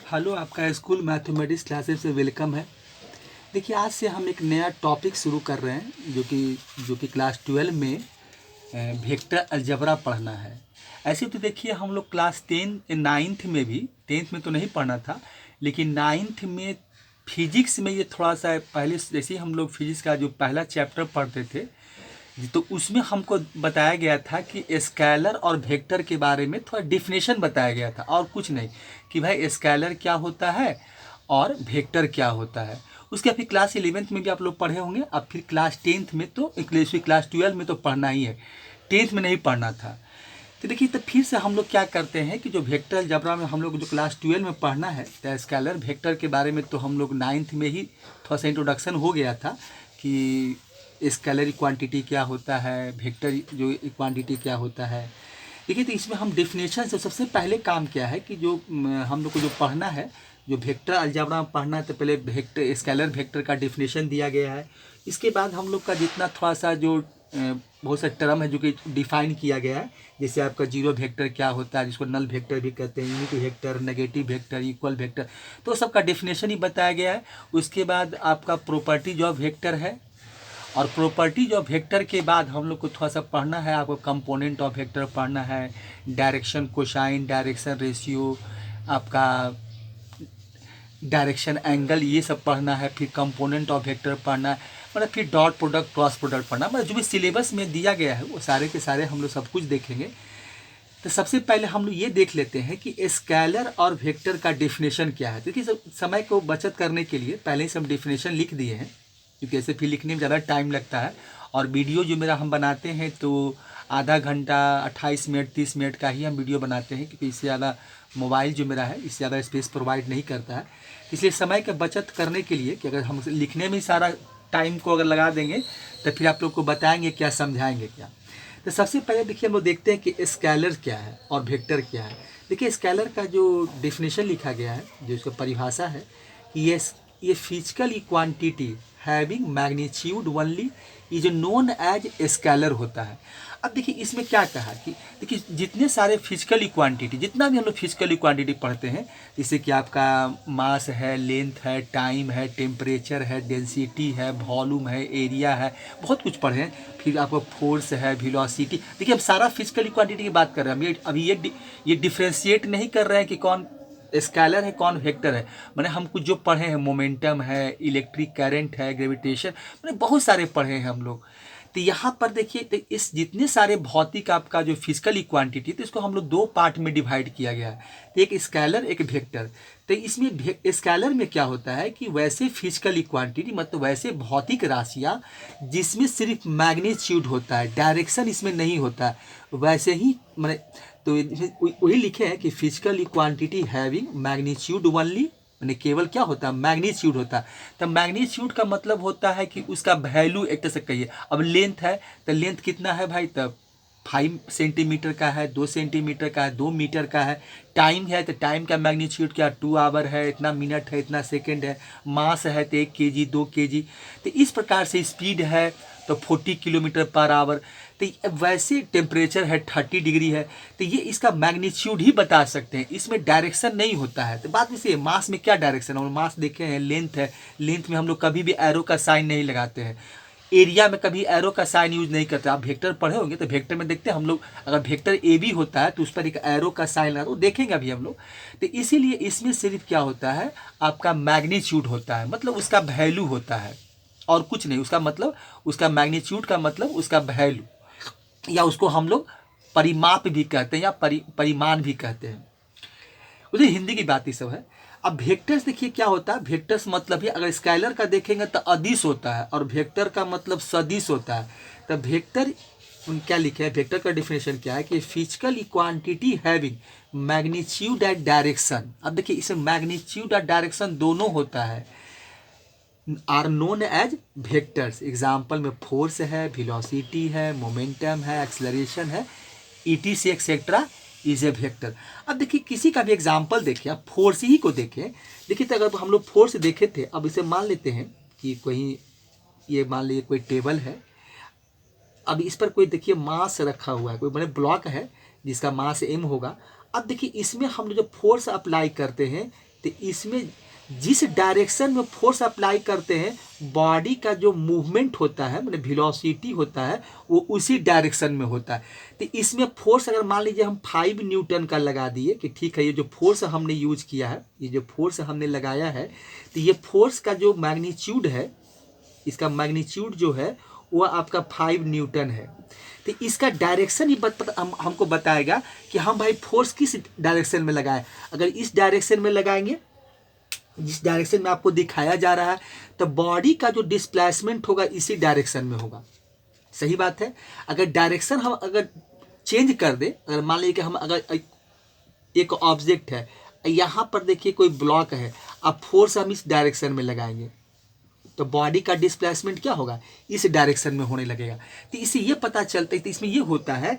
Hello, आपका school mathematics classes से welcome है। देखिए, आज से हम एक नया टॉपिक शुरू कर रहे हैं जो कि क्लास 12 में वेक्टर अलजेब्रा पढ़ना है। ऐसे तो देखिए, हम लोग क्लास 9th में भी, 10th में तो नहीं पढ़ना था, लेकिन 9th में फिजिक्स में ये थोड़ा सा पहले जैसे ही हम लोग फिजिक्स का जो पहला चैप्टर पढ़ते थे, तो उसमें हमको बताया गया था कि स्केलर और वेक्टर के बारे में थोड़ा डिफिनेशन बताया गया था और कुछ नहीं, कि भाई स्केलर क्या होता है और वेक्टर क्या होता है। उसके फिर क्लास 11th में भी आप लोग पढ़े होंगे। अब फिर क्लास 10th में तो क्लास 12 में तो पढ़ना ही है, 10th में नहीं पढ़ना था। तो देखिए, तो फिर से हम लोग क्या करते हैं कि जो वेक्टर अलजेब्रा में हम लोग जो क्लास 12 में पढ़ना है, तो स्केलर वेक्टर के बारे में तो हम लोग 9th में ही थोड़ा सा इंट्रोडक्शन हो गया था कि स्केलर क्वांटिटी क्या होता है, वेक्टर जो क्वांटिटी क्या होता है। देखिए, तो इसमें हम डेफिनेशन से सबसे पहले काम किया है कि जो हम लोग को जो पढ़ना है, जो वेक्टर अलजेब्रा में पढ़ना है, तो पहले वेक्टर स्केलर वेक्टर का डेफिनेशन दिया गया है। इसके बाद हम लोग का जितना थोड़ा सा जो बहुत सा टर्म है जो कि डिफाइन किया गया है, जैसे आपका जीरो वेक्टर क्या होता है, जिसको नल वेक्टर भी कहते हैं, unit vector, negative vector, equal vector, तो सबका डेफिनेशन ही बताया गया है। उसके बाद आपका प्रॉपर्टीज ऑफ वेक्टर है, और प्रॉपर्टीज ऑफ वेक्टर के बाद हम लोग को थोड़ा सा पढ़ना है, आपको कंपोनेंट ऑफ वेक्टर पढ़ना है, डायरेक्शन कोसाइन, डायरेक्शन रेशियो, आपका डायरेक्शन एंगल, ये सब पढ़ना है। फिर कंपोनेंट ऑफ वेक्टर पढ़ना है, मतलब फिर डॉट प्रोडक्ट, क्रॉस प्रोडक्ट पढ़ना, मतलब जो भी सिलेबस में दिया गया है वो सारे के सारे हम लोग सब कुछ देखेंगे। तो सबसे पहले हम लोग ये देख लेते हैं कि स्केलर और वेक्टर का डेफिनेशन क्या है। क्योंकि समय को बचत करने के लिए पहले से हम डेफिनेशन लिख दिए हैं, क्योंकि ऐसे फिर लिखने में ज़्यादा टाइम लगता है। और वीडियो जो मेरा हम बनाते हैं तो आधा घंटा 28 मिनट 30 मिनट का ही हम वीडियो बनाते हैं, क्योंकि इससे ज़्यादा मोबाइल जो मेरा है इससे ज़्यादा स्पेस प्रोवाइड नहीं करता है। इसलिए समय की बचत करने के लिए कि अगर हम लिखने में सारा टाइम को अगर लगा देंगे तो फिर आप लोग को बताएंगे क्या, समझाएंगे क्या। तो सबसे पहले देखिए, हम लोग देखते हैं कि स्केलर क्या है और वेक्टर क्या है। देखिए, स्केलर का जो डेफिनेशन लिखा गया है, जो इसका परिभाषा है कि ये physical quantity having magnitude only is known as scalar होता है। अब देखिए, इसमें क्या कहा कि देखिए, जितने सारे फिजिकल क्वांटिटी, जितना भी हम लोग फिजिकल क्वांटिटी पढ़ते हैं, जैसे कि आपका मास है, लेंथ है, टाइम है, टेम्परेचर है, डेंसिटी है, वॉल्यूम है, एरिया है, बहुत कुछ पढ़े हैं। फिर आपको फोर्स है, वेलोसिटी, देखिए हम सारा फिजिकल क्वांटिटी की बात कर रहे हैं। हम ये अभी ये डिफ्रेंशिएट नहीं कर रहे हैं कि कौन स्केलर है कौन वेक्टर है। मैंने हम कुछ जो पढ़े हैं, मोमेंटम है, इलेक्ट्रिक करंट है, ग्रेविटेशन, मैंने बहुत सारे पढ़े हैं हम लोग। तो यहाँ पर देखिए, तो इस जितने सारे भौतिक आपका जो फिजिकल क्वांटिटी, तो इसको हम लोग दो पार्ट में डिवाइड किया गया है, तो एक स्केलर एक वेक्टर। तो इसमें स्केलर में क्या होता है कि वैसे फिजिकल क्वांटिटी, मतलब वैसे भौतिक राशियाँ जिसमें सिर्फ मैग्नीट्यूड होता है, डायरेक्शन इसमें नहीं होता है, वैसे ही मैंने तो वही लिखे हैं कि physical quantity having magnitude only, मैंने केवल क्या होता है, मैग्नीट्यूड होता है। तो मैग्नीट्यूड का मतलब होता है कि उसका वैल्यू एक तरह से कहिए। अब लेंथ है तो लेंथ कितना है भाई, तब 5 सेंटीमीटर का है, 2 सेंटीमीटर का है, 2 मीटर का है। टाइम है तो टाइम का मैग्नीट्यूड क्या, 2 आवर है, इतना मिनट है, इतना सेकेंड है। मास है तो 1 kg 2 kg। तो इस प्रकार से स्पीड है तो 40 किलोमीटर पर आवर। तो वैसे टेम्परेचर है 30 डिग्री है, तो ये इसका मैग्नीट्यूड ही बता सकते हैं, इसमें डायरेक्शन नहीं होता है। तो बात इसे, मास में क्या डायरेक्शन है, और मास देखे हैं, लेंथ है, लेंथ में हम लोग कभी भी एरो का साइन नहीं लगाते हैं। एरिया में कभी एरो का साइन यूज नहीं करते। आप वेक्टर पढ़े होंगे तो वेक्टर में देखते हैं हम लोग, अगर वेक्टर ए बी होता है तो उस पर एक एरो का साइन लगा, तो देखेंगे अभी हम लोग। तो इसीलिए इसमें सिर्फ क्या होता है, आपका मैग्नीट्यूड होता है, मतलब उसका वैल्यू होता है और कुछ नहीं। उसका मतलब, उसका मैग्नीट्यूड का मतलब उसका वैल्यू, या उसको हम लोग परिमाप भी कहते हैं, या परिमाण भी कहते हैं। उसे हिंदी की बात ही सब है। अब वेक्टर्स देखिए क्या होता है, वेक्टर्स मतलब ही, अगर स्केलर का देखेंगे तो अदिश होता है, और वेक्टर का मतलब सदिश होता है। तो वेक्टर क्या लिखे हैं, वेक्टर का डिफिनेशन क्या है कि physical quantity having magnitude and direction. अब देखिए, इसमें मैग्नीट्यूड और डायरेक्शन दोनों होता है, are known as vectors. Example में फोर्स है, वेलोसिटी है, मोमेंटम है, एक्सेलरेशन है, E T C etcetera is a vector. अब देखिए, किसी का भी एग्जाम्पल देखिए, आप फोर्स ही को देखें। देखिए, तो अगर हम लोग फोर्स देखे थे, अब इसे मान लेते हैं कि कोई, ये मान लीजिए कोई टेबल है, अब इस पर कोई देखिए मास रखा हुआ है, कोई बड़े ब्लॉक है जिसका मास m होगा। अब देखिए, इसमें हम जब फोर्स अप्लाई करते हैं तो इसमें जिस डायरेक्शन में फोर्स अप्लाई करते हैं बॉडी का जो मूवमेंट होता है मतलब वेलोसिटी होता है वो उसी डायरेक्शन में होता है। तो इसमें फोर्स अगर मान लीजिए हम 5 न्यूटन का लगा दिए कि ठीक है ये जो फोर्स हमने यूज किया है, ये जो फोर्स हमने लगाया है, तो ये फोर्स का जो मैग्नीट्यूड है, इसका मैग्नीट्यूड जो है वो आपका 5 न्यूटन है। तो इसका डायरेक्शन ही हमको बताएगा कि हम भाई फोर्स किस डायरेक्शन में लगाएं। अगर इस डायरेक्शन में लगाएंगे जिस डायरेक्शन में आपको दिखाया जा रहा है, तो बॉडी का जो डिस्प्लेसमेंट होगा इसी डायरेक्शन में होगा। सही बात है। अगर डायरेक्शन हम अगर चेंज कर दे, अगर मान लीजिए कि हम अगर एक ऑब्जेक्ट है यहाँ पर देखिए कोई ब्लॉक है, अब फोर्स हम इस डायरेक्शन में लगाएंगे तो बॉडी का डिस्प्लेसमेंट क्या होगा, इस डायरेक्शन में होने लगेगा। तो इससे ये पता चलता है, तो इसमें ये होता है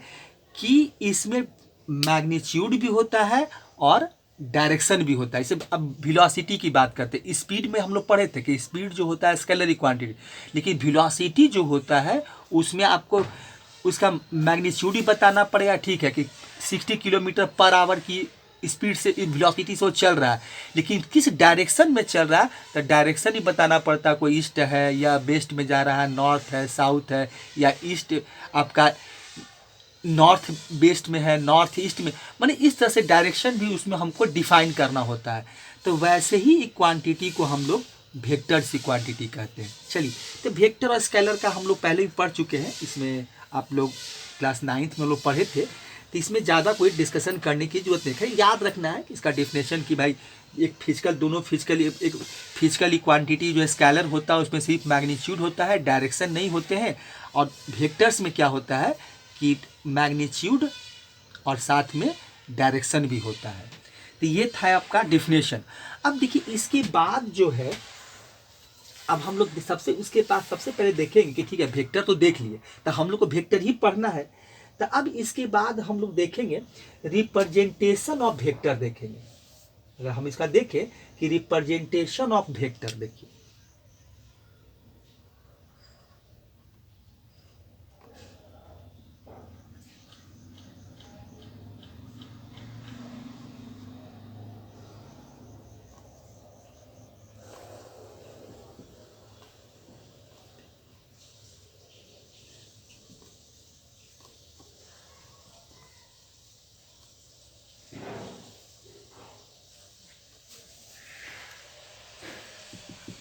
कि इसमें मैग्नीट्यूड भी होता है और डायरेक्शन भी होता है। इसे अब वेलोसिटी की बात करते हैं। स्पीड में हम लोग पढ़े थे कि स्पीड जो होता है स्केलर क्वांटिटी, लेकिन वेलोसिटी जो होता है उसमें आपको उसका मैग्नीट्यूड ही बताना पड़ेगा। ठीक है कि 60 किलोमीटर पर आवर की स्पीड से वेलोसिटी से वो चल रहा है, लेकिन किस डायरेक्शन में चल रहा है तो डायरेक्शन ही बताना पड़ता है। कोई ईस्ट है या वेस्ट में जा रहा है, नॉर्थ है, साउथ है, या ईस्ट आपका नॉर्थ वेस्ट में है, नॉर्थ ईस्ट में, माने इस तरह से डायरेक्शन भी उसमें हमको डिफाइन करना होता है। तो वैसे ही एक क्वांटिटी को हम लोग वेक्टर्स की क्वांटिटी कहते हैं। चलिए, तो वेक्टर और स्केलर का हम लोग पहले भी पढ़ चुके हैं, इसमें आप लोग क्लास 9th में लोग पढ़े थे, तो इसमें ज़्यादा कोई डिस्कशन करने की जरूरत नहीं है। याद रखना है कि इसका डेफिनेशन कि भाई एक फिजिकल, दोनों फिजिकल, एक फिजिकल क्वांटिटी जो स्केलर होता है उसमें सिर्फ मैग्नीट्यूड होता है, डायरेक्शन नहीं होते हैं। और वेक्टर्स में क्या होता है कि मैग्नीट्यूड और साथ में डायरेक्शन भी होता है। तो ये था आपका डेफिनेशन। अब देखिए इसके बाद जो है, अब हम लोग उसके पास सबसे पहले देखेंगे कि ठीक है वेक्टर तो देख लिए, तो हम लोग को वेक्टर ही पढ़ना है। तो अब इसके बाद हम लोग देखेंगे रिप्रेजेंटेशन ऑफ वेक्टर देखेंगे। अगर हम इसका देखें कि रिप्रेजेंटेशन ऑफ वेक्टर, देखिए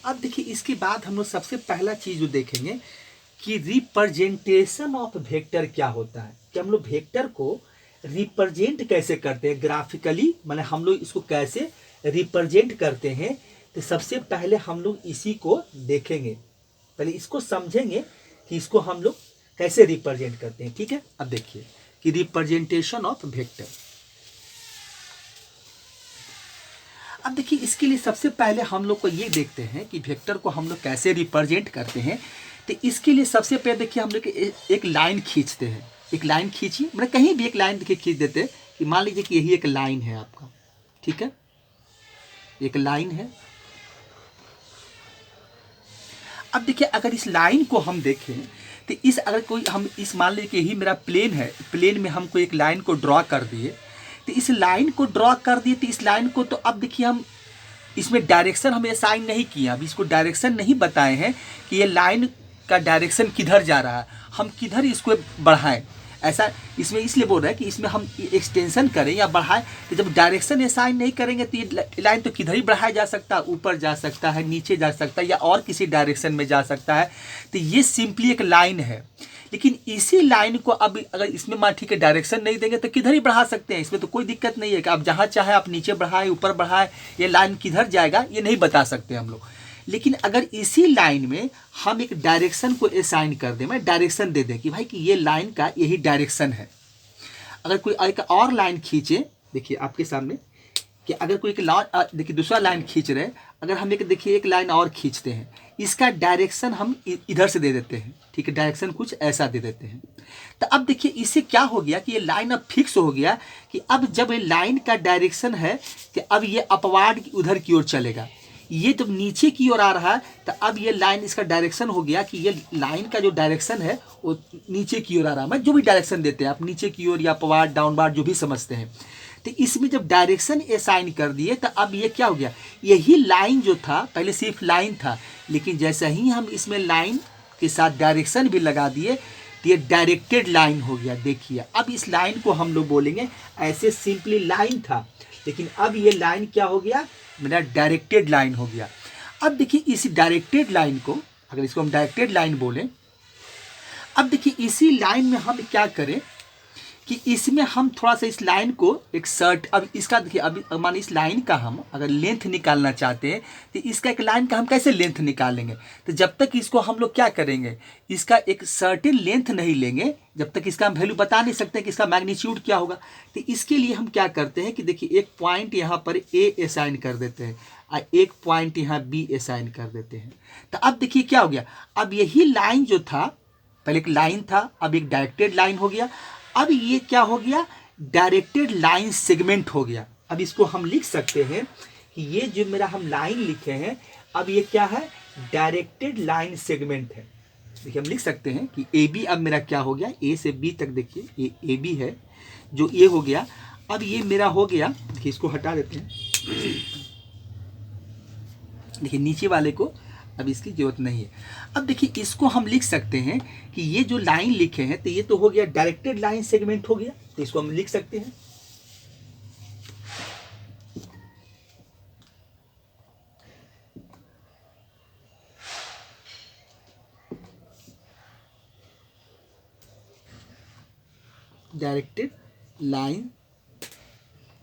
अब देखिए इसके बाद हम लोग सबसे पहला चीज जो देखेंगे कि रिप्रेजेंटेशन ऑफ वेक्टर क्या होता है, कि हम लोग वेक्टर को रिप्रेजेंट कैसे करते हैं ग्राफिकली, माने हम लोग इसको कैसे रिप्रेजेंट करते हैं। तो सबसे पहले हम लोग इसी को देखेंगे, पहले इसको समझेंगे कि इसको हम लोग कैसे रिप्रेजेंट करते हैं। ठीक है, अब देखिए कि रिप्रेजेंटेशन ऑफ वेक्टर। अब देखिए इसके लिए सबसे पहले हम लोग को ये देखते हैं कि वेक्टर को हम लोग कैसे रिप्रेजेंट करते हैं। तो इसके लिए सबसे पहले देखिए हम लोग एक लाइन खींचते हैं। एक लाइन खींचिए, मतलब कहीं भी एक लाइन देखिए खींच देते हैं कि मान लीजिए कि यही एक लाइन है आपका, ठीक है, एक लाइन है। अब देखिए अगर इस लाइन को हम देखें तो इस अगर कोई हम इस मान लीजिए कि यही मेरा प्लेन है, प्लेन में हमको एक लाइन को ड्रॉ कर दिए, तो इस लाइन को ड्रॉ कर दिए, तो इस लाइन को तो अब देखिए हम इसमें डायरेक्शन हमें असाइन नहीं किया, अब इसको डायरेक्शन नहीं बताए हैं कि ये लाइन का डायरेक्शन किधर जा रहा है, हम किधर इसको बढ़ाएं। ऐसा इसमें इसलिए बोल रहे हैं कि इसमें हम एक्सटेंशन करें या बढ़ाएं, तो जब डायरेक्शन असाइन नहीं करेंगे तो ये लाइन तो किधर ही बढ़ाया जा सकता है, ऊपर जा सकता है, नीचे जा सकता है, या और किसी डायरेक्शन में जा सकता है। तो ये सिंपली एक लाइन है। लेकिन इसी लाइन को अब अगर इसमें मान ठीक है डायरेक्शन नहीं देंगे तो किधर ही बढ़ा सकते हैं, इसमें तो कोई दिक्कत नहीं है कि आप जहाँ चाहे आप नीचे बढ़ाएं, ऊपर बढ़ाएं, ये लाइन किधर जाएगा ये नहीं बता सकते हम लोग। लेकिन अगर इसी लाइन में हम एक डायरेक्शन को असाइन कर दें, मैं डायरेक्शन दे दें कि भाई कि ये लाइन का यही डायरेक्शन है। अगर कोई एक और लाइन खींचे, देखिए आपके सामने कि अगर कोई एक लाइन देखिए दूसरा लाइन खींच रहे, अगर हम एक देखिए एक लाइन और खींचते हैं, इसका डायरेक्शन हम इधर से दे देते हैं, ठीक है, डायरेक्शन कुछ ऐसा दे देते हैं। तो अब देखिए इससे क्या हो गया कि ये लाइन अब फिक्स हो गया कि अब जब ये लाइन का डायरेक्शन है कि अब ये अपवार्ड उधर की ओर चलेगा, ये जब नीचे की ओर आ रहा है तो अब ये लाइन इसका डायरेक्शन हो गया कि ये लाइन का जो डायरेक्शन है वो नीचे की ओर आ रहा है। मैं जो भी डायरेक्शन देते हैं आप नीचे की ओर या अपवार्ड डाउनवार्ड जो भी समझते हैं, तो इसमें जब डायरेक्शन असाइन कर दिए तो अब ये क्या हो गया यही लाइन जो था पहले सिर्फ लाइन था, लेकिन जैसे ही हम इसमें लाइन के साथ डायरेक्शन भी लगा दिए तो ये डायरेक्टेड लाइन हो गया। देखिए अब इस लाइन को हम लोग बोलेंगे, ऐसे सिंपली लाइन था, लेकिन अब ये लाइन क्या हो गया, मेरा डायरेक्टेड लाइन हो गया। अब देखिए इस डायरेक्टेड लाइन को, अगर इसको हम डायरेक्टेड लाइन बोलें, अब देखिए इसी लाइन में हम क्या करें कि इसमें हम थोड़ा सा इस लाइन को एक सर्ट, अब इसका देखिए, अभी मान इस लाइन का हम अगर लेंथ निकालना चाहते हैं तो इसका एक लाइन का हम कैसे लेंथ निकालेंगे, तो जब तक इसको हम लोग क्या करेंगे, इसका एक सर्टेन लेंथ नहीं लेंगे, जब तक इसका हम वैल्यू बता नहीं सकते कि इसका मैग्नीट्यूड क्या होगा। तो इसके लिए हम क्या करते हैं कि देखिए एक पॉइंट यहाँ पर ए असाइन कर देते हैं और एक पॉइंट यहाँ बी असाइन कर देते हैं। तो अब देखिए क्या हो गया, अब यही लाइन जो था, पहले एक लाइन था, अब एक डायरेक्टेड लाइन हो गया, अब ये क्या हो गया, डायरेक्टेड लाइन सेगमेंट हो गया। अब इसको हम लिख सकते हैं कि ये जो मेरा हम लाइन लिखे हैं, अब ये क्या है, डायरेक्टेड लाइन सेगमेंट है। देखिए हम लिख सकते हैं कि ए बी अब मेरा क्या हो गया, ए से बी तक, देखिए ये ए बी है जो ये हो गया। अब ये मेरा हो गया, देखिए इसको हटा देते हैं, देखिए नीचे वाले को अब इसकी जरूरत नहीं है। अब देखिए इसको हम लिख सकते हैं कि ये जो लाइन लिखे हैं तो ये तो हो गया डायरेक्टेड लाइन सेगमेंट हो गया, तो इसको हम लिख सकते हैं डायरेक्टेड लाइन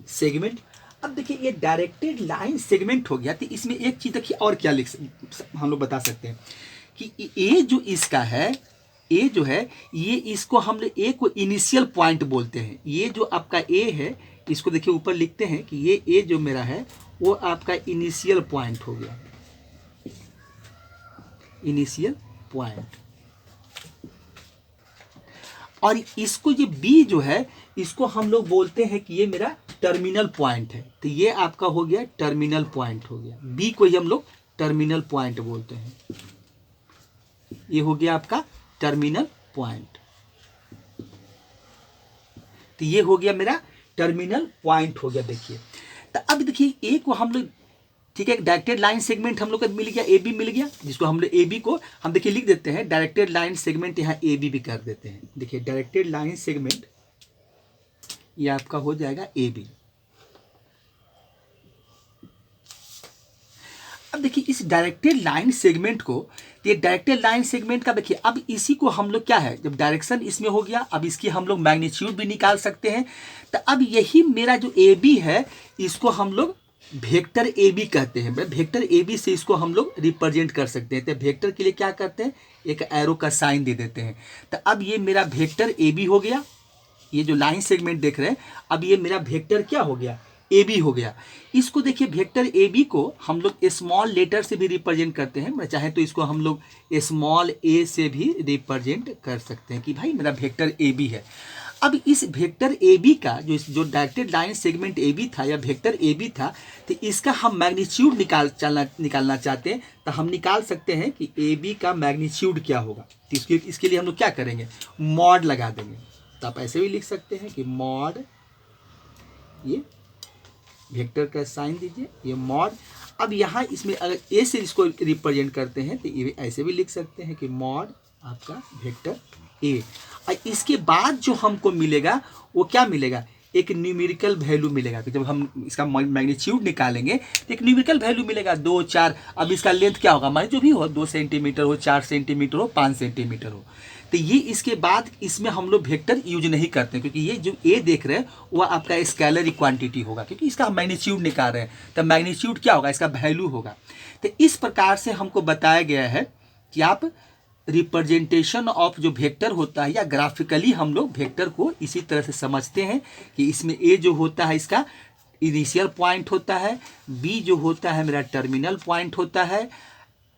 सेगमेंट। अब देखिए ये डायरेक्टेड लाइन सेगमेंट हो गया, तो इसमें एक चीज देखिए और क्या हम लोग बता सकते हैं कि ए जो इसका है, ए जो है ये, इसको हम लोग ए को इनिशियल पॉइंट बोलते हैं। ये जो आपका ए है, इसको देखिए ऊपर लिखते हैं कि ये ए जो मेरा है वो आपका इनिशियल पॉइंट हो गया, इनिशियल पॉइंट। और इसको ये बी जो है, इसको हम लोग बोलते हैं कि ये मेरा टर्मिनल पॉइंट है। तो ये आपका हो गया टर्मिनल पॉइंट हो गया, बी को ही हम लोग टर्मिनल पॉइंट बोलते हैं। ये हो गया आपका टर्मिनल पॉइंट, तो ये हो गया मेरा टर्मिनल पॉइंट हो गया। देखिए तो अब देखिए ए को हम लोग, ठीक है, डायरेक्टेड लाइन सेगमेंट हम लोग का मिल गया, ए बी मिल गया, जिसको हम लोग ए बी को हम देखिए लिख देते हैं डायरेक्टेड लाइन सेगमेंट, यहाँ ए बी भी कर देते हैं। देखिए डायरेक्टेड लाइन सेगमेंट ये आपका हो जाएगा ए बी। अब देखिए इस डायरेक्टेड लाइन सेगमेंट को, ये डायरेक्टेड लाइन सेगमेंट का देखिए, अब इसी को हम लोग क्या है, जब डायरेक्शन इसमें हो गया, अब इसकी हम लोग मैग्नीट्यूड भी निकाल सकते हैं। तो अब यही मेरा जो ए बी है, इसको हम लोग वेक्टर ए बी कहते हैं। वेक्टर ए बी से इसको हम लोग रिप्रेजेंट कर सकते हैं। तो वेक्टर के लिए क्या करते हैं, एक एरो का साइन दे देते हैं। तो अब ये मेरा वेक्टर ए बी हो गया, ये जो लाइन सेगमेंट देख रहे हैं, अब ये मेरा वेक्टर क्या हो गया, ए बी हो गया। इसको देखिए वेक्टर ए बी को हम लोग स्मॉल लेटर से भी रिप्रेजेंट करते हैं, मैं चाहे तो इसको हम लोग स्मॉल ए से भी रिप्रेजेंट कर सकते हैं कि भाई मेरा वेक्टर ए बी है। अब इस वेक्टर ए बी का जो directed line segment A B था या वेक्टर ए बी था, तो इसका हम मैग्नीट्यूड निकालना चाहते हैं, तो हम निकाल सकते हैं कि ए बी का मैग्नीट्यूड क्या होगा। तो इसके लिए हम लोग क्या करेंगे, मॉड लगा देंगे। तो आप ऐसे भी लिख सकते हैं कि मॉड, ये वेक्टर का साइन दीजिए, ये मॉड। अब यहाँ इसमें अगर ए से इसको रिप्रेजेंट करते हैं तो ये ऐसे भी लिख सकते हैं कि मॉड आपका वेक्टर ए। और इसके बाद जो हमको मिलेगा वो क्या मिलेगा, एक न्यूमेरिकल वैल्यू मिलेगा। कि जब हम इसका मैग्नीट्यूड निकालेंगे तो एक न्यूमेरिकल वैल्यू मिलेगा 2, 4। अब इसका लेंथ क्या होगा, हमारे जो भी हो, 2 सेंटीमीटर हो, 4 सेंटीमीटर हो, 5 सेंटीमीटर हो। तो ये इसके बाद इसमें हम लोग वेक्टर यूज नहीं करते, क्योंकि ये जो ए देख रहे हैं वह आपका स्केलर क्वांटिटी होगा, क्योंकि इसका हम मैग्नीट्यूड निकाल रहे हैं। तो मैग्नीट्यूड क्या होगा, इसका वैल्यू होगा। तो इस प्रकार से हमको बताया गया है कि आप रिप्रेजेंटेशन ऑफ जो वेक्टर होता है, या ग्राफिकली हम लोग वेक्टर को इसी तरह से समझते हैं कि इसमें ए जो होता है इसका इनिशियल पॉइंट होता है, बी जो होता है मेरा टर्मिनल पॉइंट होता है,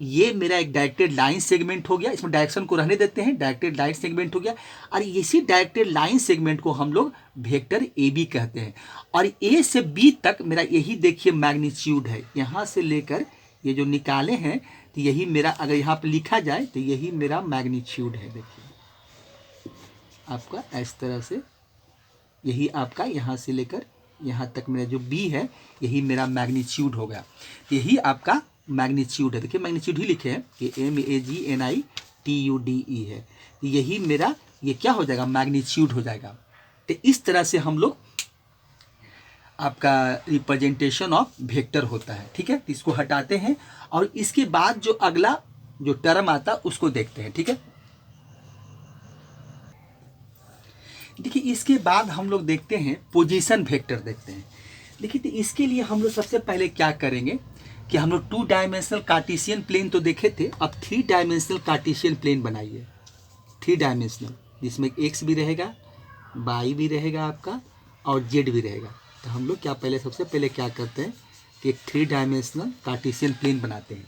ये मेरा एक डायरेक्टेड लाइन सेगमेंट हो गया, इसमें डायरेक्शन को रहने देते हैं, डायरेक्टेड लाइन सेगमेंट हो गया। और इसी डायरेक्टेड लाइन सेगमेंट को हम लोग वेक्टर ए बी कहते हैं। और ए से बी तक मेरा यही देखिए मैग्नीट्यूड है, यहाँ से लेकर ये जो निकाले हैं, तो यही मेरा, अगर यहाँ पर लिखा जाए तो यही मेरा मैग्नीट्यूड है। देखिए आपका इस तरह से, यही आपका यहाँ से लेकर यहाँ तक मेरा जो b है यही मेरा मैग्नीट्यूड हो गया। यही आपका मैग्नीट्यूड है। देखिए मैग्नीट्यूड ही लिखे हैं कि MAGNITUDE है, यही मेरा ये क्या हो जाएगा, मैग्नीट्यूड हो जाएगा। तो इस तरह से हम लोग आपका रिप्रेजेंटेशन ऑफ वेक्टर होता है। ठीक है, इसको हटाते हैं और इसके बाद जो अगला जो टर्म आता है उसको देखते हैं। ठीक है, देखिए इसके बाद हम लोग देखते हैं पोजीशन वेक्टर देखते हैं। देखिए तो इसके लिए हम लोग सबसे पहले क्या करेंगे कि हम लोग 2 डायमेंशनल कार्टेशियन प्लेन तो देखे थे, अब 3 डायमेंशनल कार्टेशियन प्लेन बनाइए। 3 डायमेंशनल जिसमें x भी रहेगा, y भी रहेगा आपका और z भी रहेगा। तो हम लोग क्या पहले सबसे पहले क्या करते हैं कि एक 3 डायमेंशनल कार्टेशियन प्लेन बनाते हैं।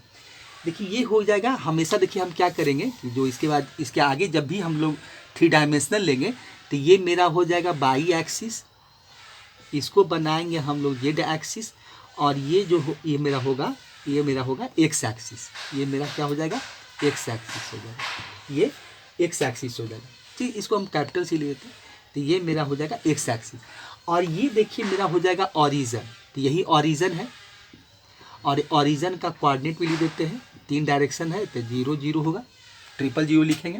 देखिए ये हो जाएगा हमेशा। देखिए हम क्या करेंगे कि जो इसके बाद इसके आगे जब भी हम लोग 3 डायमेंशनल लेंगे तो ये मेरा हो जाएगा y एक्सिस, इसको बनाएंगे हम लोग z एक्सिस, और ये जो ये मेरा होगा x एक्सिस। ये मेरा क्या हो जाएगा, x एक्सिस हो जाएगा, ये x एक्सिस हो जाएगा। ठीक, इसको हम कैपिटल से लेते हैं तो ये मेरा हो जाएगा x एक्सिस। और ये देखिए मेरा हो जाएगा ऑरिजन, तो यही ऑरिजन है और ऑरिजन का कोऑर्डिनेट भी लिख देते हैं। 3 डायरेक्शन है तो 0 0 होगा, 0 लिखेंगे।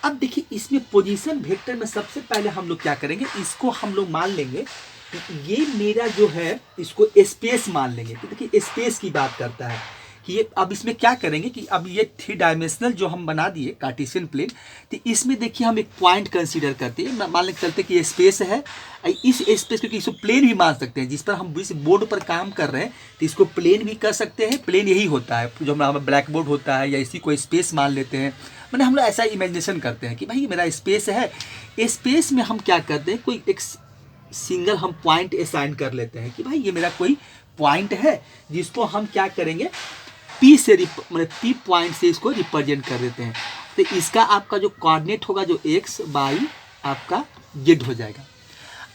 अब देखिए इसमें पोजीशन वेक्टर में सबसे पहले हम लोग क्या करेंगे, इसको हम लोग मान लेंगे कि ये मेरा जो है इसको स्पेस मान लेंगे। तो देखिए स्पेस की बात करता है कि ये अब इसमें क्या करेंगे कि अब ये 3 डायमेंशनल जो हम बना दिए कार्टेशियन प्लेन, तो इसमें देखिए हम एक पॉइंट कंसीडर करते हैं। मान लेते चलते कि ये स्पेस है, इस स्पेस क्योंकि इसको प्लेन भी मान सकते हैं, जिस पर हम इस बोर्ड पर काम कर रहे हैं तो इसको प्लेन भी कर सकते हैं। प्लेन यही होता है जो हमारा ब्लैक बोर्ड होता है, या इसी को स्पेस मान लेते हैं। मैंने हम लोग ऐसा इमेजिनेशन करते हैं कि भाई मेरा स्पेस है, स्पेस में हम क्या करते हैं कोई एक सिंगल हम पॉइंट असाइन कर लेते हैं कि भाई ये मेरा कोई पॉइंट है जिसको हम क्या करेंगे P से मतलब P पॉइंट से इसको रिप्रेजेंट कर देते हैं। तो इसका आपका जो कोऑर्डिनेट होगा जो x y आपका z हो जाएगा।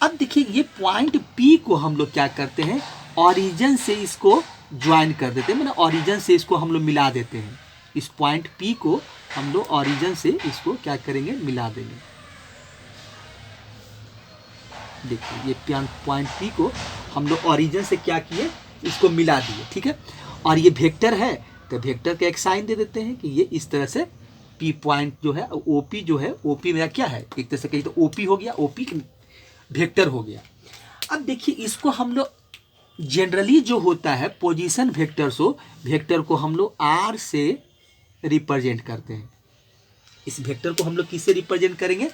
अब देखिए ये पॉइंट P को हम लोग क्या करते हैं, ऑरिजिन से इसको ज्वाइन कर देते हैं, मतलब ऑरिजिन से इसको हम लोग मिला देते हैं। इस पॉइंट P को हम लोग ऑरिजिन से इसको क्या करेंगे, मिला देंगे। देखिए ये पॉइंट P को हम लोग ऑरिजिन से क्या किए, इसको मिला दिए। ठीक है, और ये वेक्टर है तो वेक्टर का एक साइन दे देते हैं कि ये इस तरह से P पॉइंट जो है OP जो है, OP मेरा क्या है, एक तरह से कहीं तो OP हो गया, OP वेक्टर हो गया। अब देखिए इसको हम लोग जनरली जो होता है पोजीशन वेक्टर को हम लोग R से रिप्रेजेंट करते हैं। इस वेक्टर को हम लोग किससे रिप्रेजेंट करेंगे,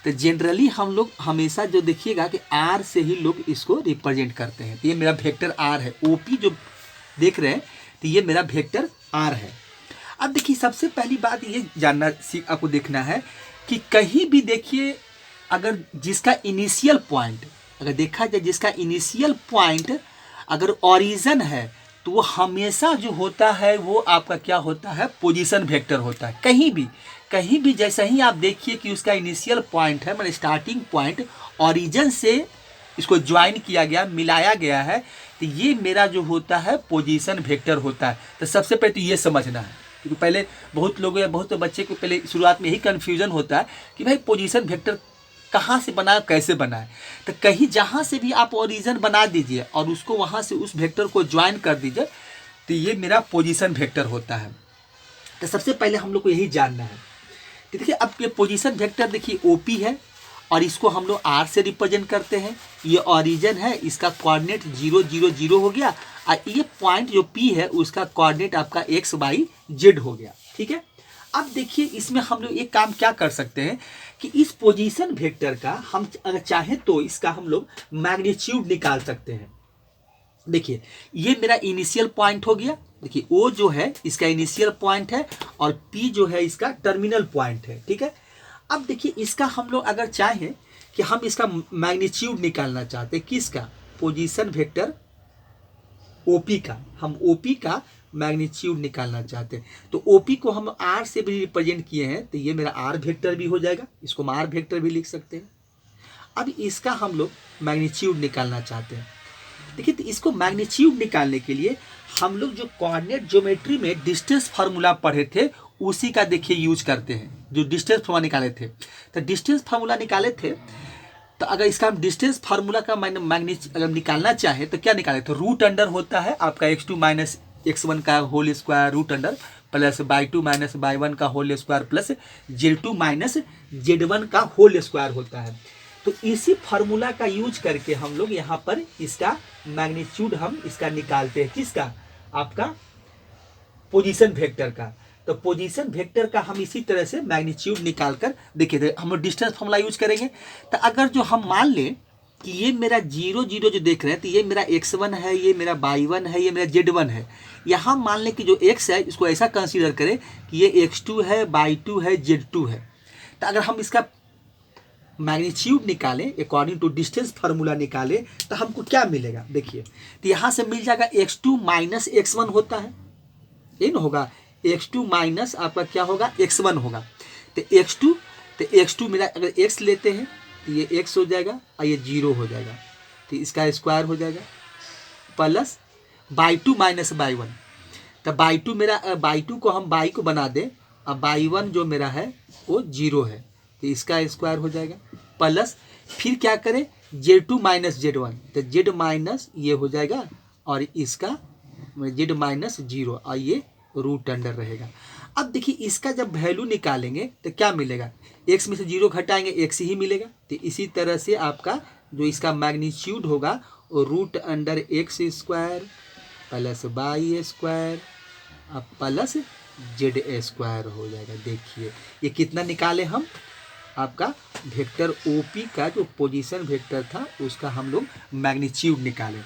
तो जनरली हम लोग हमेशा जो देखिएगा कि R से ही लोग इसको रिप्रेजेंट करते हैं। तो ये मेरा वेक्टर R है, OP जो देख रहे हैं तो ये मेरा वेक्टर R है। अब देखिए सबसे पहली बात ये जानना आपको देखना है कि कहीं भी देखिए अगर जिसका इनिशियल पॉइंट अगर देखा जाए, जिसका इनिशियल पॉइंट अगर ऑरिजिन है तो वो हमेशा जो होता है वो आपका क्या होता है, पोजीशन वेक्टर होता है। कहीं भी जैसा ही आप देखिए कि उसका इनिशियल पॉइंट है, मतलब स्टार्टिंग पॉइंट ऑरिजिन से इसको ज्वाइन किया गया, मिलाया गया है, तो ये मेरा जो होता है पोजीशन वेक्टर होता है। तो सबसे पहले तो ये समझना है, क्योंकि पहले बहुत लोगों या बहुत बच्चे को पहले शुरुआत में यही कन्फ्यूजन होता है कि भाई पोजीशन वेक्टर कहाँ से बना, कैसे बना है। तो कहीं जहाँ से भी आप ओरिजिन बना दीजिए और उसको वहाँ से उस वेक्टर को ज्वाइन कर दीजिए, तो ये मेरा पोजीशन वेक्टर होता है। तो सबसे पहले हम लोग को यही जानना है कि देखिए अब ये पोजीशन वेक्टर देखिए OP है और इसको हम लोग R से रिप्रेजेंट करते हैं। ये ऑरिजिन है, इसका कोऑर्डिनेट 0 0 0 हो गया, और ये पॉइंट जो P है उसका कोऑर्डिनेट आपका x y z हो गया। ठीक है, अब देखिए इसमें हम लोग एक काम क्या कर सकते हैं कि इस पोजीशन वेक्टर का हम अगर चाहें तो इसका हम लोग मैग्नीट्यूड निकाल सकते हैं। देखिए ये मेरा इनिशियल पॉइंट हो गया, देखिए O जो है इसका इनिशियल पॉइंट है और P जो है इसका टर्मिनल पॉइंट है। ठीक है, अब देखिए इसका हम लोग अगर चाहें कि हम इसका मैग्नीट्यूड निकालना चाहते हैं, किसका, पोजीशन वेक्टर OP का, हम OP का मैग्नीट्यूड निकालना चाहते हैं, तो OP को हम R से भी रिप्रेजेंट किए हैं, तो ये मेरा R वेक्टर भी हो जाएगा, इसको हम R वेक्टर भी लिख सकते हैं। अब इसका हम लोग मैग्नीट्यूड निकालना चाहते हैं। देखिए तो इसको मैग्नीट्यूड निकालने के लिए हम लोग जो कोऑर्डिनेट ज्योमेट्री में डिस्टेंस फार्मूला पढ़े थे उसी का देखिए यूज करते हैं। जो डिस्टेंस फार्मूला निकाले थे, तो डिस्टेंस फार्मूला निकाले थे तो अगर इसका हम डिस्टेंस फार्मूला का मैग्नीट्यूड अगर निकालना चाहे तो क्या निकालें, तो रूट अंडर होता है आपका x2 माइनस x1 का whole square root under plus y2 minus y1 का whole square plus z2 minus z1 का होल स्क्वायर होता है। तो इसी फार्मूला का यूज करके हम लोग यहाँ पर इसका मैग्नीट्यूड हम इसका निकालते हैं, किसका, आपका पोजीशन वेक्टर का। तो पोजीशन वेक्टर का हम इसी तरह से मैग्नीट्यूड निकाल कर देखिए, हम लोग डिस्टेंस फार्मूला यूज करेंगे। तो अगर जो हम मान लें कि ये मेरा 0 0 जो देख रहे हैं, तो ये मेरा x1 है, ये मेरा y1 है, ये मेरा z1 है। यहाँ मान लें कि जो x है इसको ऐसा कंसीडर करें कि ये x2 है, y2 है, z2 है। तो अगर हम इसका मैग्नीट्यूड निकालें अकॉर्डिंग टू डिस्टेंस फार्मूला निकालें तो हमको क्या मिलेगा, देखिए। तो यहाँ से मिल जाएगा x2 माइनस x1 होता है, ये ना होगा, x2 माइनस आपका क्या होगा, x1 होगा। तो x2 मेरा अगर x लेते हैं तो ये x हो जाएगा और ये 0 हो जाएगा, तो इसका स्क्वायर हो जाएगा प्लस y2 माइनस y1। तो y2 मेरा y2 को हम y को बना दें और y1 जो मेरा है वो 0 है, तो इसका स्क्वायर हो जाएगा प्लस फिर क्या करें z2 माइनस z1, तो z माइनस ये हो जाएगा और इसका z माइनस 0 और ये रूट अंडर रहेगा। अब देखिए इसका जब वैल्यू निकालेंगे तो क्या मिलेगा, x में से 0 घटाएंगे x ही मिलेगा। तो इसी तरह से आपका जो इसका मैग्नीट्यूड होगा वो root under x square plus y square plus z square हो जाएगा। देखिए ये कितना निकाले हम, आपका वेक्टर OP का जो पोजीशन वेक्टर था उसका हम लोग मैग्नीट्यूड निकाले।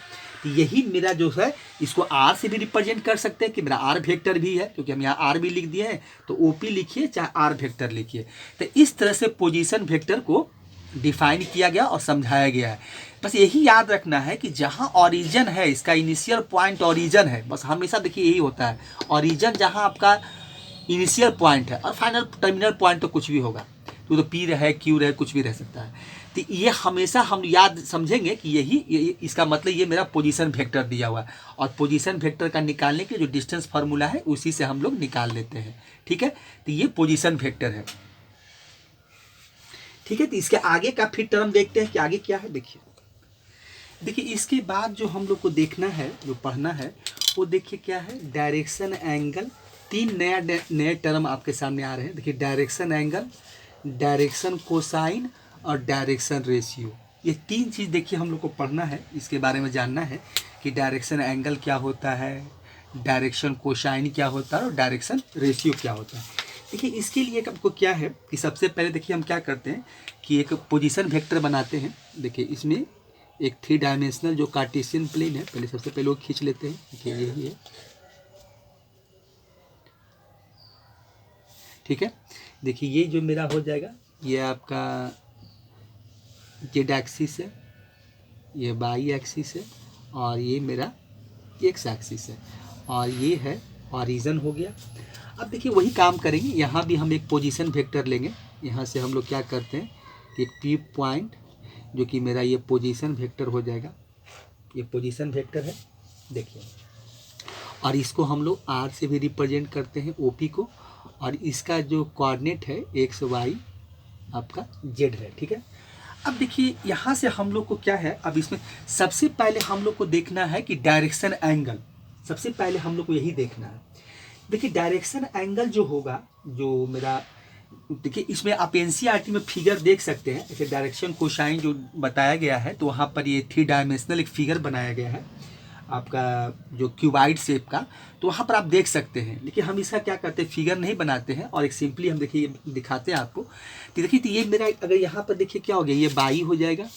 तो यही मेरा जो है इसको R से भी रिप्रेजेंट कर सकते हैं कि मेरा R वेक्टर भी है, क्योंकि हम यहाँ R भी लिख दिए हैं, तो OP लिखिए चाहे R वेक्टर लिखिए। तो इस तरह से पोजीशन वेक्टर को डिफाइन किया गया और समझाया गया है। बस यही याद रखना है कि जहाँ ऑरिजन है, इसका इनिशियल पॉइंट ऑरिजन है, बस हमेशा देखिए यही होता है, ऑरिजन जहाँ आपका इनिशियल पॉइंट है और फाइनल टर्मिनल पॉइंट तो कुछ भी होगा, तो P रहे Q रहे कुछ भी रह सकता है। तो ये हमेशा हम याद समझेंगे कि यही इसका मतलब ये मेरा पोजीशन वेक्टर दिया हुआ है, और पोजीशन वेक्टर का निकालने के जो डिस्टेंस फार्मूला है उसी से हम लोग निकाल लेते हैं, ठीक है। तो ये पोजीशन वेक्टर है, ठीक है। तो इसके आगे का फिर टर्म देखते हैं कि आगे क्या है। देखिए इसके बाद जो हम लोग को देखना है, जो पढ़ना है वो देखिए क्या है, डायरेक्शन एंगल। 3 नए टर्म आपके सामने आ रहे हैं। देखिए डायरेक्शन एंगल, डायरेक्शन कोसाइन और डायरेक्शन रेशियो, ये 3 चीज़ देखिए हम लोग को पढ़ना है, इसके बारे में जानना है कि डायरेक्शन एंगल क्या होता है, डायरेक्शन कोसाइन क्या होता है और डायरेक्शन रेशियो क्या होता है। देखिए इसके लिए आपको क्या है कि सबसे पहले देखिए हम क्या करते हैं कि एक पोजीशन वेक्टर बनाते हैं। देखिए इसमें एक 3 डायमेंशनल जो कार्टेशियन प्लेन है, पहले सबसे पहले वो खींच लेते हैं। देखिए यही है, ठीक है। देखिए ये जो मेरा हो जाएगा, ये आपका जेड एक्सिस है, ये वाई एक्सिस है और ये मेरा एक्स एक्सिस है, और ये है ऑरिजन हो गया। अब देखिए वही काम करेंगे, यहाँ भी हम एक पोजीशन वेक्टर लेंगे। यहाँ से हम लोग क्या करते हैं कि P पॉइंट जो कि मेरा ये पोजीशन वेक्टर हो जाएगा, ये पोजीशन वेक्टर है देखिए, और इसको हम लोग R से भी रिप्रेजेंट करते हैं OP को, और इसका जो कोऑर्डिनेट है एक्स वाई आपका जेड है, ठीक है। अब देखिए यहाँ से हम लोग को क्या है, अब इसमें सबसे पहले हम लोग को देखना है कि डायरेक्शन एंगल, सबसे पहले हम लोग को यही देखना है। देखिए डायरेक्शन एंगल जो होगा, जो मेरा देखिए इसमें आप NCERT में फिगर देख सकते हैं। जैसे डायरेक्शन कोसाइन जो बताया गया है, तो वहाँ पर ये 3 डायमेंशनल एक फिगर बनाया गया है आपका जो क्यूबाइड शेप का, तो वहाँ पर आप देख सकते हैं। लेकिन हम इसका क्या करते हैं, फिगर नहीं बनाते हैं और एक सिंपली हम देखिए दिखाते हैं आपको। तो देखिए तो ये मेरा अगर यहाँ पर देखिए क्या हो गया, ये वाई हो जाएगा,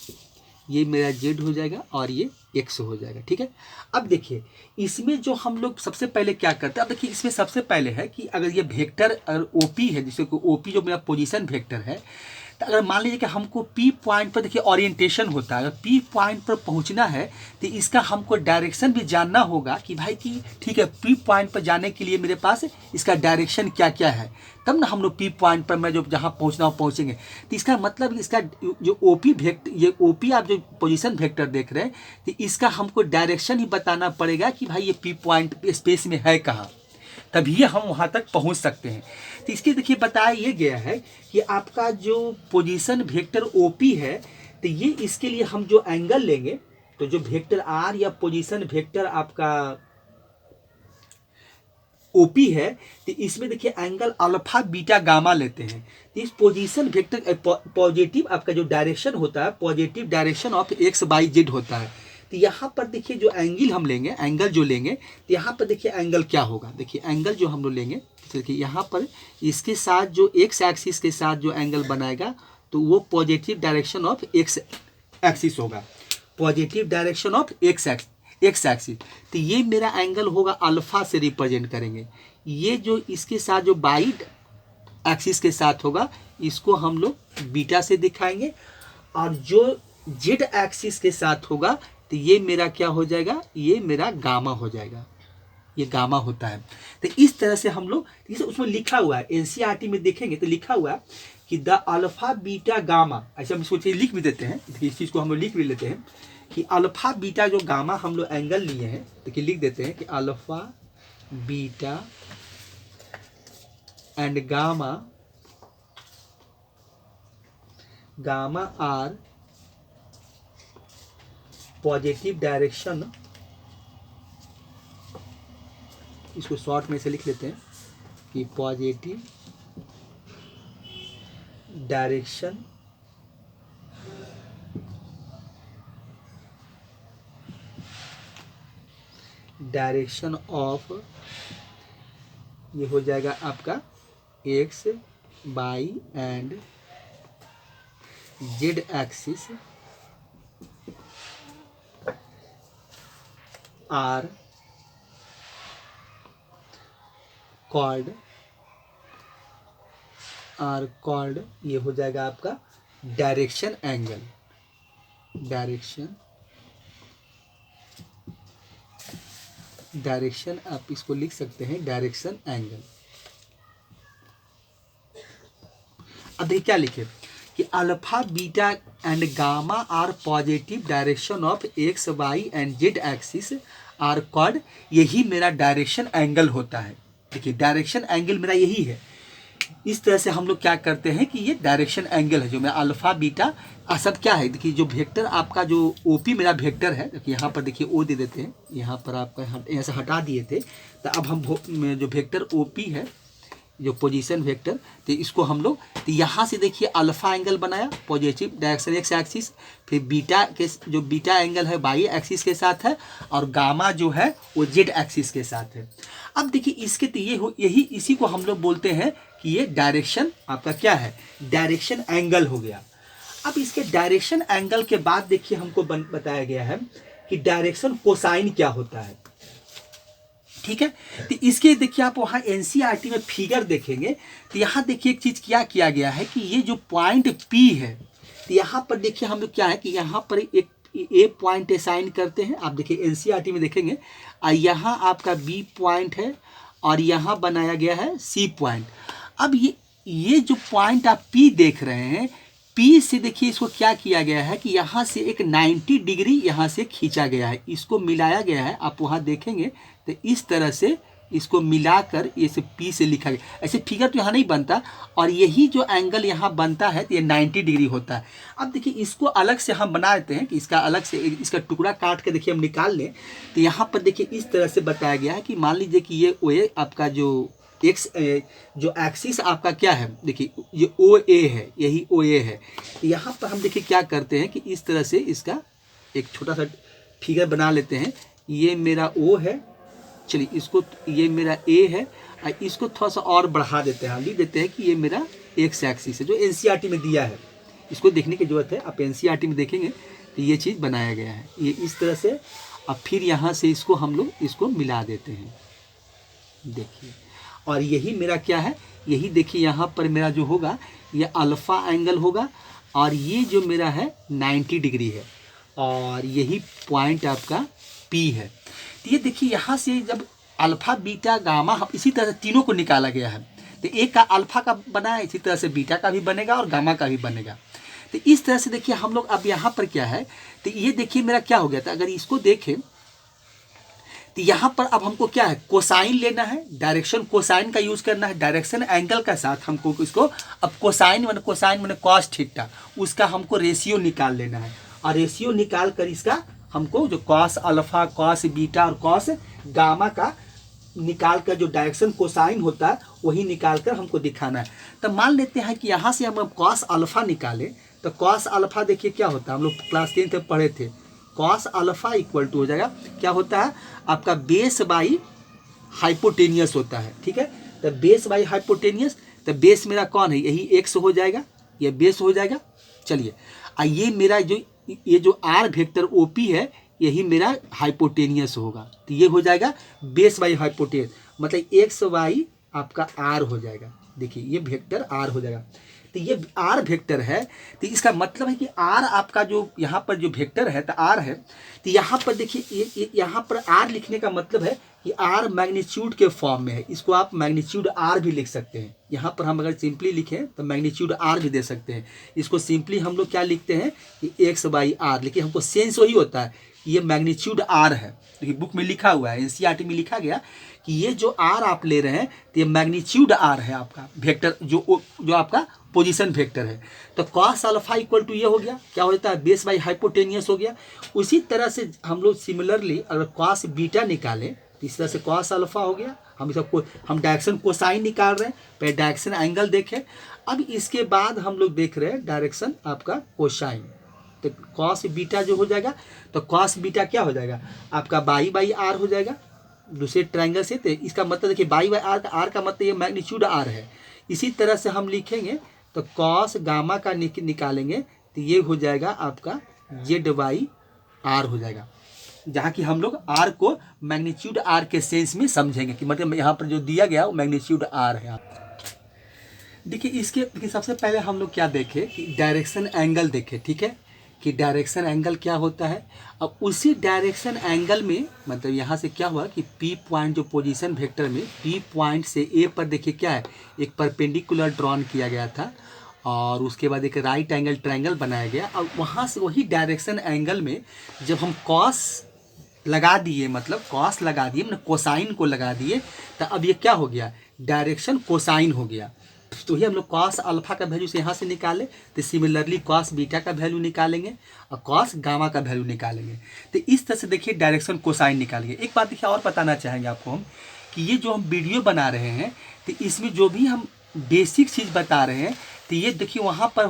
ये मेरा जेड हो जाएगा और ये एक्स हो जाएगा, ठीक है। अब देखिए इसमें जो हम लोग सबसे पहले क्या करते हैं, अब देखिए इसमें सबसे पहले है कि अगर ये वेक्टर अगर OP है, जिसको OP जो मेरा पोजीशन वेक्टर है, तो अगर मान लीजिए कि हमको P पॉइंट पर देखिए ओरिएंटेशन होता है, अगर P पॉइंट पर पहुंचना है तो इसका हमको डायरेक्शन भी जानना होगा कि भाई कि ठीक है P पॉइंट पर जाने के लिए मेरे पास इसका डायरेक्शन क्या क्या है, तब ना हम लोग P पॉइंट पर मैं जो जहाँ पहुँचना हो पहुँचेंगे। तो इसका मतलब इसका जो OP वेक्टर, ये OP आप जो पोजीशन वेक्टर देख रहे हैं, तो इसका हमको डायरेक्शन ही बताना पड़ेगा कि भाई ये P पॉइंट स्पेस में है कहाँ, तभी हम वहाँ तक पहुँच सकते हैं। तो इसके देखिए बताया ये गया है कि आपका जो पोजीशन वेक्टर OP है, तो ये इसके लिए हम जो एंगल लेंगे, तो जो वेक्टर आर या पोजीशन वेक्टर आपका ओपी है, तो इसमें देखिए एंगल अल्फा बीटा गामा लेते हैं। तो इस पोजीशन वेक्टर पॉजिटिव आपका जो डायरेक्शन होता है, positive direction of x by Z होता है। तो यहाँ पर देखिए जो एंगल हम लेंगे, एंगल जो लेंगे, तो यहाँ पर देखिए एंगल क्या होगा। देखिए एंगल जो हम लोग लेंगे, देखिए यहाँ पर इसके साथ जो एक्स एक्सिस के साथ जो एंगल बनाएगा, तो वो positive direction of X axis होगा, positive direction of X axis. तो ये मेरा एंगल होगा अल्फा से रिप्रेजेंट करेंगे। ये जो इसके साथ जो बाई एक्सिस के साथ होगा, इसको हम लोग बीटा से दिखाएंगे, और जो जेड एक्सिस के साथ होगा, तो ये मेरा क्या हो जाएगा, ये मेरा गामा हो जाएगा, ये गामा होता है। तो इस तरह से हम लोग, उसमें लिखा हुआ है एनसीईआरटी में देखेंगे तो लिखा हुआ है कि द अल्फा बीटा गामा, ऐसे हम सोचिए लिख भी देते हैं, इस चीज़ को हम लोग लिख भी लेते हैं कि अल्फा बीटा जो गामा हम लोग एंगल लिए हैं, देखिए लिख देते हैं कि alpha beta and gamma, gamma are positive direction, इसको शॉर्ट में से लिख लेते हैं कि पॉजिटिव डायरेक्शन ऑफ, ये हो जाएगा आपका X Y and Z axis are called, ये हो जाएगा आपका डायरेक्शन एंगल, डायरेक्शन आप इसको लिख सकते हैं डायरेक्शन एंगल। अब देखिए क्या लिखे कि alpha beta and gamma are positive direction of X Y and Z axis are called, यही मेरा डायरेक्शन एंगल होता है। देखिए डायरेक्शन एंगल मेरा यही है। इस तरह से हम लोग क्या करते हैं कि ये डायरेक्शन एंगल है जो मेरा अल्फा बीटा, सब क्या है। देखिए जो वेक्टर आपका जो ओपी मेरा वेक्टर है, देखिए यहाँ पर देखिए ओ दे देते हैं, यहाँ पर आपका यहाँ से हटा दिए थे, तो अब हम जो वेक्टर ओपी है, जो पोजीशन वेक्टर, तो इसको हम लोग, तो यहाँ से देखिए अल्फा एंगल बनाया पॉजिटिव डायरेक्शन एक्स एक्सिस, फिर बीटा के जो बीटा एंगल है वाई एक्सिस के साथ है, और गामा जो है वो जेड एक्सिस के साथ है। अब देखिए इसके तो ये हो, यही इसी को हम लोग बोलते हैं कि ये डायरेक्शन आपका क्या है, डायरेक्शन एंगल हो गया। अब इसके डायरेक्शन एंगल के बाद देखिए हमको बताया गया है कि डायरेक्शन कोसाइन क्या होता है, ठीक है। तो इसके देखिए आप वहाँ एनसीईआरटी में फिगर देखेंगे, तो यहाँ देखिए एक चीज़ क्या किया गया है कि ये जो पॉइंट पी है, तो यहाँ पर देखिए हम लोग क्या है कि यहाँ पर एक ए पॉइंट असाइन करते हैं। आप देखिए एनसीईआरटी में देखेंगे, और यहाँ आपका बी पॉइंट है, और यहाँ बनाया गया है सी पॉइंट। अब ये जो पॉइंट आप पी देख रहे हैं, पी से देखिए इसको क्या किया गया है कि यहाँ से एक 90 डिग्री यहाँ से खींचा गया है, इसको मिलाया गया है। आप वहाँ देखेंगे तो इस तरह से इसको मिलाकर इसे पी से लिखा गया। ऐसे फिगर तो यहाँ नहीं बनता, और यही जो एंगल यहाँ बनता है तो ये 90 डिग्री होता है। अब देखिए इसको अलग से हम बना देते हैं कि इसका अलग से इसका टुकड़ा काट के देखिए हम निकाल लें, तो यहाँ पर देखिए इस तरह से बताया गया है कि मान लीजिए कि ये ओ ए आपका जो एक्स जो एक्सिस आपका क्या है, देखिए ये ओ ए है, यही ओ ए है। यहाँ पर हम देखिए क्या करते हैं कि इस तरह से इसका एक छोटा सा फिगर बना लेते हैं। ये मेरा ओ है, चलिए इसको, ये मेरा ए है, और इसको थोड़ा सा और बढ़ा देते हैं, लिख देते हैं कि ये मेरा एक्स एक्सिस है, जो एनसीईआरटी में दिया है। इसको देखने की जरूरत है, आप एनसीईआरटी में देखेंगे तो ये चीज़ बनाया गया है, ये इस तरह से। अब फिर यहाँ से इसको हम लोग इसको मिला देते हैं, देखिए, और यही मेरा क्या है, यही देखिए यहाँ पर मेरा जो होगा ये अल्फ़ा एंगल होगा, और ये जो मेरा है 90 डिग्री है, और यही पॉइंट आपका पी है। तो ये देखिए यहाँ से जब अल्फ़ा बीटा गामा इसी तरह से तीनों को निकाला गया है, तो एक का अल्फ़ा का बना है, इसी तरह से बीटा का भी बनेगा और गामा का भी बनेगा। तो इस तरह से देखिए हम लोग अब यहाँ पर क्या है, तो ये देखिए मेरा क्या हो गया था। अगर इसको देखें तो यहाँ पर अब हमको क्या है, कोसाइन लेना है, डायरेक्शन कोसाइन का यूज़ करना है, डायरेक्शन एंगल का साथ हमको इसको अब कोसाइन मैंने कॉस थीटा, उसका हमको रेशियो निकाल लेना है। और रेशियो निकाल कर इसका हमको जो कॉस अल्फा, कॉस बीटा और कॉस गामा का निकाल कर जो डायरेक्शन कोसाइन होता है वही निकाल कर हमको दिखाना है। तो मान लेते हैं कि यहाँ से हम कॉस अल्फा निकालें, तो कॉस अल्फा देखिए क्या होता है, हम लोग क्लास 10 में पढ़े थे, कॉस अल्फा इक्वल टू हो जाएगा क्या होता है आपका बेस बाई हाइपोटेनियस होता है। ठीक है, तो बेस बाई हाइपोटेनियस, तो बेस मेरा कौन है, यही एक्स हो जाएगा, ये बेस हो जाएगा। चलिए ये मेरा जो आर वेक्टर ओपी है यही मेरा हाइपोटेनियस होगा, तो ये हो जाएगा बेस बाई हाइपोटेनियस, मतलब एक्स वाई आपका आर हो जाएगा। देखिए ये वेक्टर आर हो जाएगा, तो ये आर वेक्टर है, तो इसका मतलब है कि आर आपका जो यहाँ पर जो वेक्टर है तो आर है, तो यहाँ पर देखिए यहाँ पर आर लिखने का मतलब है कि आर मैग्नीट्यूड के फॉर्म में है, इसको आप मैग्नीट्यूड आर भी लिख सकते हैं। यहाँ पर हम अगर सिंपली लिखें तो मैग्नीट्यूड आर भी दे सकते हैं। इसको सिंपली हम लोग क्या लिखते हैं कि एक्स बाई आर, लेकिन हमको सेंस वही होता है ये मैग्नीट्यूड आर है। देखिए बुक में लिखा हुआ है, एनसीईआरटी में लिखा गया कि ये जो आर आप ले रहे हैं तो ये मैग्नीट्यूड आर है आपका वेक्टर, जो आपका पोजीशन वेक्टर है। तो कॉस अल्फा इक्वल टू ये हो गया, क्या होता है बेस बाई हाइपोटेनियस हो गया। उसी तरह से हम लोग सिमिलरली अगर कॉस बीटा निकालें तो इस तरह से कॉस अल्फा हो गया। हम डायरेक्शन कोसाइन निकाल रहे हैं, पहले डायरेक्शन एंगल देखें, अब इसके बाद हम लोग देख रहे हैं डायरेक्शन आपका कोसाइन। तो कॉस बीटा जो हो जाएगा, तो कॉस बीटा क्या हो जाएगा आपका बाई बाई आर हो जाएगा दूसरे ट्रायंगल से। तो इसका मतलब देखिए बाई बाई आर का मतलब ये मैग्नीट्यूड आर है। इसी तरह से हम लिखेंगे तो कॉस गामा का निकालेंगे तो ये हो जाएगा आपका जेड बाई आर हो जाएगा, जहाँ कि हम लोग आर को मैग्नीट्यूड आर के सेंस में समझेंगे कि मतलब यहाँ पर जो दिया गया वो मैग्नीट्यूड आर है। देखिए सबसे पहले हम लोग क्या देखें कि डायरेक्शन एंगल देखें, ठीक है, कि डायरेक्शन एंगल क्या होता है। अब उसी डायरेक्शन एंगल में मतलब यहाँ से क्या हुआ कि पी पॉइंट जो पोजीशन वेक्टर में पी पॉइंट से ए पर देखिए क्या है एक परपेंडिकुलर ड्रॉन किया गया था, और उसके बाद एक राइट एंगल ट्रायंगल बनाया गया। और वहाँ से वही डायरेक्शन एंगल में जब हम कॉस लगा दिए, मतलब कॉस लगा दिए मतलब कोसाइन को लगा दिए, तो अब ये क्या हो गया डायरेक्शन कोसाइन हो गया। तो ही हम लोग कॉस अल्फा का वैल्यू से यहाँ से निकाले, तो सिमिलरली कॉस बीटा का वैल्यू निकालेंगे और कॉस गामा का वैल्यू निकालेंगे। तो इस तरह से देखिए डायरेक्शन कोसाइन निकालेंगे। एक बात देखिए और बताना चाहेंगे आपको हम कि ये जो हम वीडियो बना रहे हैं तो इसमें जो भी हम बेसिक चीज़ बता रहे हैं तो ये देखिए वहाँ पर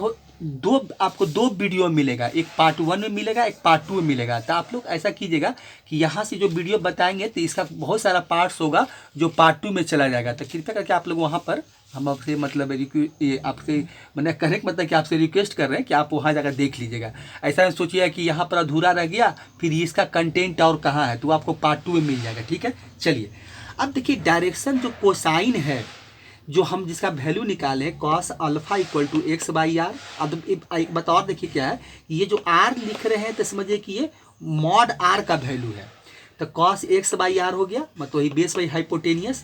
आपको दो वीडियो मिलेगा, एक पार्ट 1 में मिलेगा, एक पार्ट 2 में मिलेगा। तो आप लोग ऐसा कीजिएगा कि यहाँ से जो वीडियो बताएंगे तो इसका बहुत सारा पार्ट्स होगा जो पार्ट 2 में चला जाएगा। तो कृपया करके आप लोग वहाँ पर हम आपसे मतलब आपसे मैंने कहने का मतलब कि आपसे रिक्वेस्ट कर रहे हैं कि आप वहाँ जाकर देख लीजिएगा। ऐसा सोचिए कि यहाँ पर अधूरा रह गया फिर इसका कंटेंट और कहाँ है, तो आपको पार्ट 2 में मिल जाएगा। ठीक है, चलिए अब देखिए डायरेक्शन जो कोसाइन है जो हम जिसका वैल्यू निकाले cos alpha equal to X by R. अब एक बात और देखिए क्या है, ये जो आर लिख रहे हैं तो समझिए कि ये मॉड आर का वैल्यू है। तो कॉस एक्स बाई आर हो गया, मतलब वही बेस बाई हाइपोटेनियस,